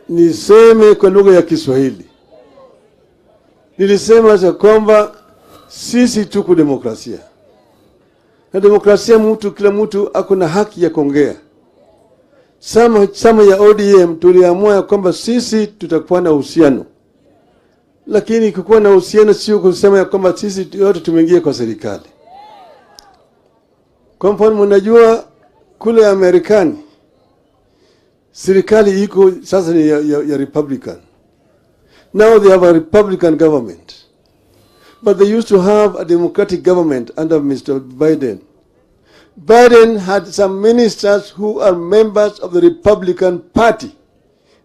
niseme kwa lugha ya Kiswahili. Nilisema za kwamba sisi tuko demokrasia. Na demokrasia kila mtu akuna haki ya kuongea. Sama ya ODM tuliamua kwamba sisi tutakuwa na uhusiano. Lakini kukuwa na uhusiano sio kusema ya kwamba sisi yote tumeingia kwa serikali. Kwa mfano mnajua kule Amerikani serikali iko sasa ni ya Republican. Now they have a Republican government. But they used to have a Democratic government under Mr. Biden. Biden had some ministers who are members of the Republican Party,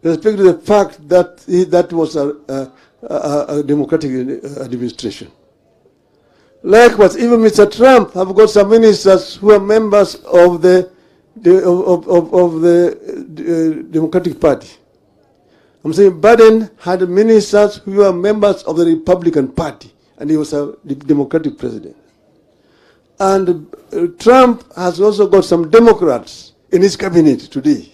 respect to the fact that that was a Democratic administration. Likewise, even Mr. Trump have got some ministers who are members of the Democratic Party. I'm saying Biden had ministers who are members of the Republican Party, and he was a Democratic president. And Trump has also got some Democrats in his cabinet today.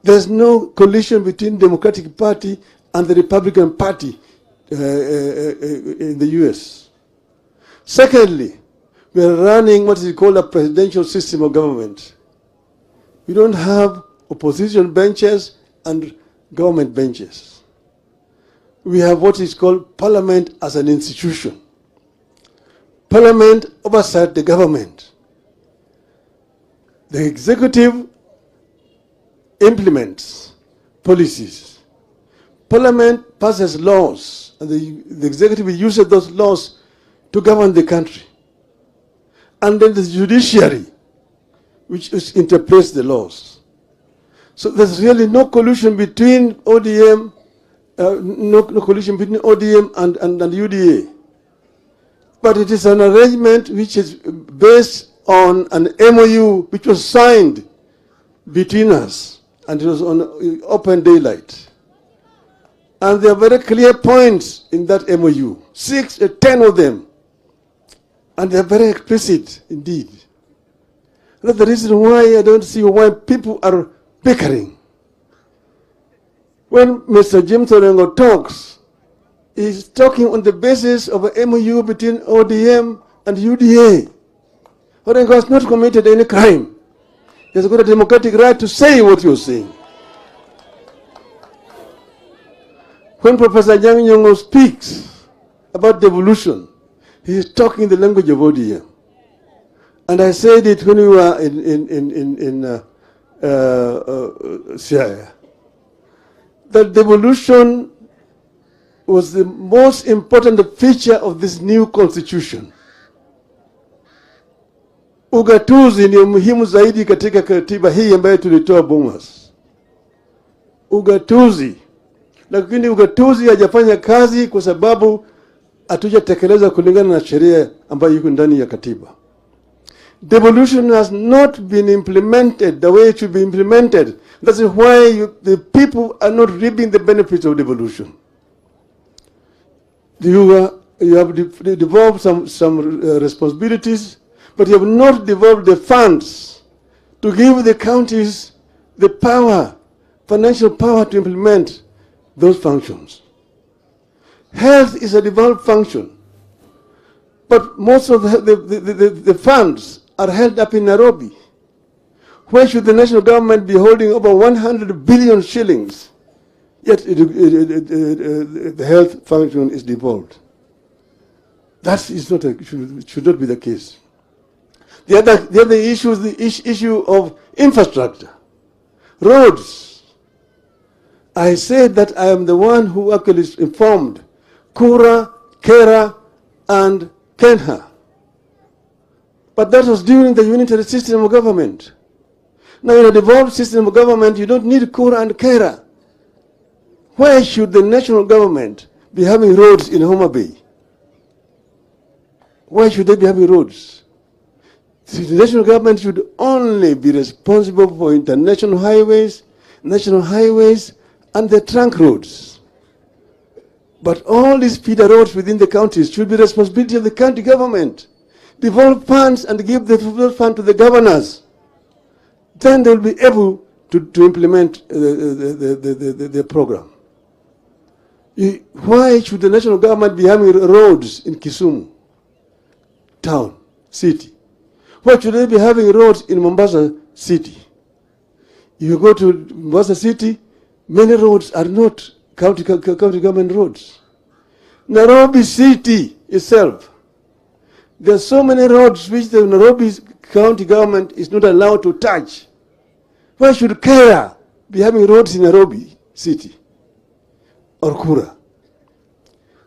There's no collision between the Democratic Party and the Republican Party in the U.S. Secondly, we are running what is called a presidential system of government. We don't have opposition benches and government benches. We have what is called parliament as an institution. Parliament oversight the government. The executive implements policies. Parliament passes laws, and the executive uses those laws to govern the country. And then the judiciary, which interprets the laws. So there's really no collusion between ODM, no collusion between ODM and UDA. But it is an arrangement which is based on an MOU which was signed between us, and it was on open daylight. And there are very clear points in that MOU, 10 of them. And they are very explicit indeed. That's the reason why I don't see why people are bickering. When Mr. James Orengo talks, he's talking on the basis of an MOU between ODM and UDA. Orengo has not committed any crime. He has got a democratic right to say what you're saying. When Professor Yang Nyong'o speaks about devolution, he is talking the language of ODM. And I said it when we were in Siaya, that devolution was the most important feature of this new constitution. Ugatuzi ni muhimu zaidi katika katiba hii ambayo tulitoa Bomas. Ugatuzi. Lakini ugatuzi hajafanya kazi kwa sababu hatujatekeleza kulingana na sheria ambayo iko ndani ya katiba. Devolution has not been implemented the way it should be implemented. That's why the people are not reaping the benefits of devolution. You have devolved some responsibilities, but you have not devolved the funds to give the counties the power, financial power to implement those functions. Health is a devolved function, but most of the funds are held up in Nairobi. Where should the national government be holding over 100 billion shillings? Yet the health function is devolved. That is not should not be the case. The other issue is the issue of infrastructure, roads. I said that I am the one who actually informed Kura, Kera, and Kenha. But that was during the unitary system of government. Now in a devolved system of government, you don't need Kura and Kera. Why should the national government be having roads in Homa Bay? Why should they be having roads? The national government should only be responsible for international highways, national highways, and the trunk roads. But all these feeder roads within the counties should be the responsibility of the county government. Devolve funds and give the funds to the governors. Then they will be able to implement the program. Why should the national government be having roads in Kisumu town, city? Why should they be having roads in Mombasa city? You go to Mombasa city, many roads are not county government roads. Nairobi city itself, there are so many roads which the Nairobi county government is not allowed to touch. Why should Kenya be having roads in Nairobi city or Kura?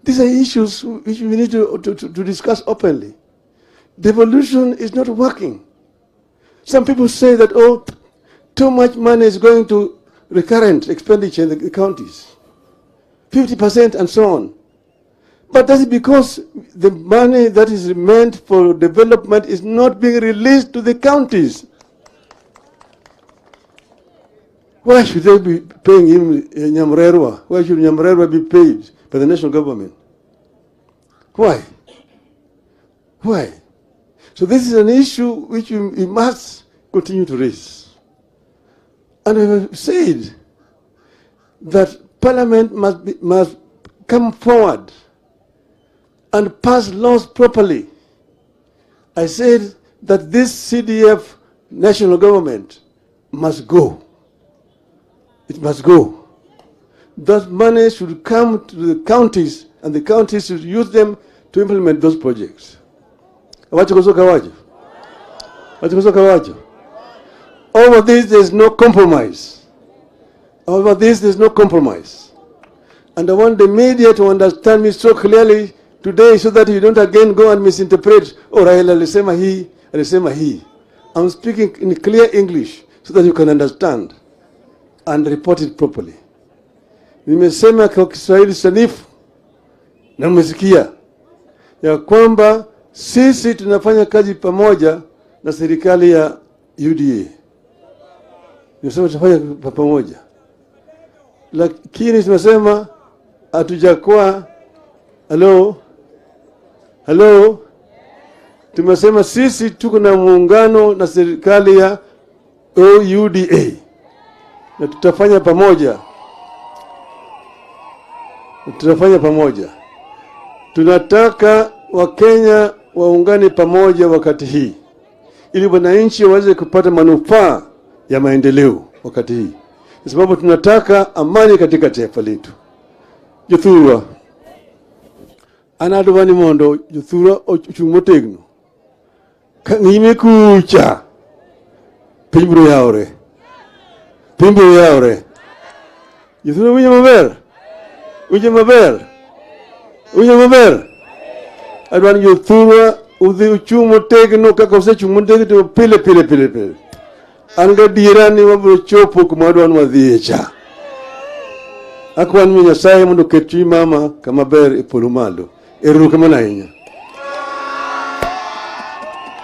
These are issues which we need to discuss openly. Devolution is not working. Some people say that, oh, too much money is going to recurrent expenditure in the counties, 50% and so on. But that's because the money that is meant for development is not being released to the counties. Why should they be paying him Nyamrerwa? Why should Nyamrerwa be paid by the national government? Why? Why? So this is an issue which we must continue to raise. And we have said that Parliament must come forward and pass laws properly. I said that this CDF national government must go. It must go. That money should come to the counties, and the counties should use them to implement those projects. Over this, there's no compromise. Over this, there's no compromise. And I want the media to understand me so clearly today so that you don't again go and misinterpret, oh, Raila alisema he. I'm speaking in clear English so that you can understand and report it properly. Nimesema kwa Kiswahili sanifu na mmesikia ya kwamba sisi tunafanya kazi pamoja na serikali ya UDA. Nimesema tunafanya pamoja. Lakini tumesema hatujakuwa Hello? Tumesema sisi tuko na muungano na serikali ya UDA. Na tutafanya pamoja. Tunataka Wakenya waungane pamoja wakati hii, ili wananchi waweze kupata manufaa ya maendeleo wakati hii. Kwa sababu tunataka amani katika taifa letu. Jothurwa anadovani mondo Jothurwa ochungmotegno. Ngime kucha. Pimbro yaore. Jothurwa winjo maber. Adwan Jothurwa udhi uchung motegno kaka osechung motegno pile. An gadiera ni wabiro chopo kuma adwan wadhiye cha. Akwan mi Nyasaye mondo ket chuny mama kama ber e polo malo. Erokamano ahinya.